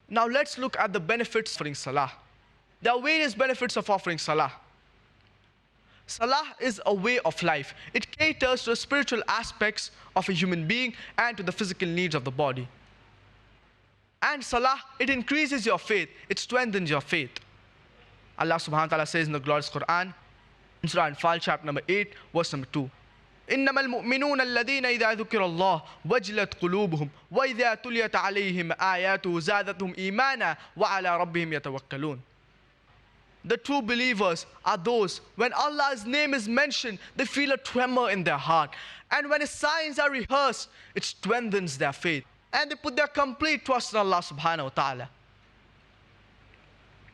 Now let's look at the benefits of offering Salah. There are various benefits of offering Salah. Salah is a way of life. It caters to the spiritual aspects of a human being and to the physical needs of the body. And Salah, it increases your faith. It strengthens your faith. Allah subhanahu wa ta'ala says in the glorious Quran, in Surah Anfal, chapter number 8, verse number 2. إنما المؤمنون الذين إذا ذكر الله وجلت قلوبهم وإذا تليت عليهم آياته زادتهم إيمانا وعلى ربهم يتوكلون. The true believers are those, when Allah's name is mentioned, they feel a tremor in their heart. And when His signs are rehearsed, it strengthens their faith. And they put their complete trust in Allah subhanahu wa ta'ala.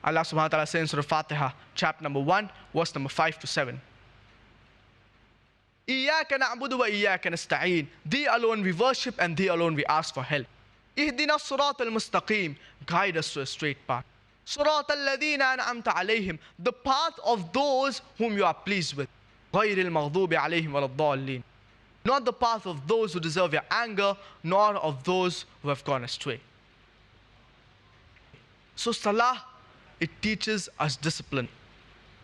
Allah subhanahu wa ta'ala says in Surah Fatiha, chapter number 1, verse number 5 to 7. إِيَّاكَ نَعْبُدُ وَإِيَّاكَ نَسْتَعِينُ. Thee alone we worship and Thee alone we ask for help. اهْدِنَا الصِّرَاطَ الْمُسْتَقِيمِ. Guide us to a straight path. صِرَاطَ الَّذِينَ أَنْعَمْتَ عَلَيْهِمْ. The path of those whom you are pleased with. غَيْرِ الْمَغْضُوبِ عَلَيْهِمْ وَلَا الضَّالِّينَ. Not the path of those who deserve your anger, nor of those who have gone astray. So Salah, it teaches us discipline.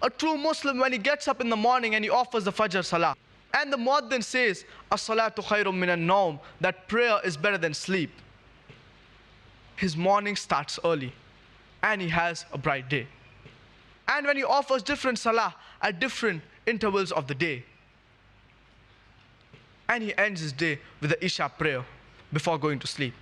A true Muslim, when he gets up in the morning and he offers the Fajr Salah, and the Muaddin says, As-salatu khayrun minan nawm, that prayer is better than sleep, his morning starts early and he has a bright day. And when he offers different Salah at different intervals of the day, and he ends his day with the Isha prayer before going to sleep.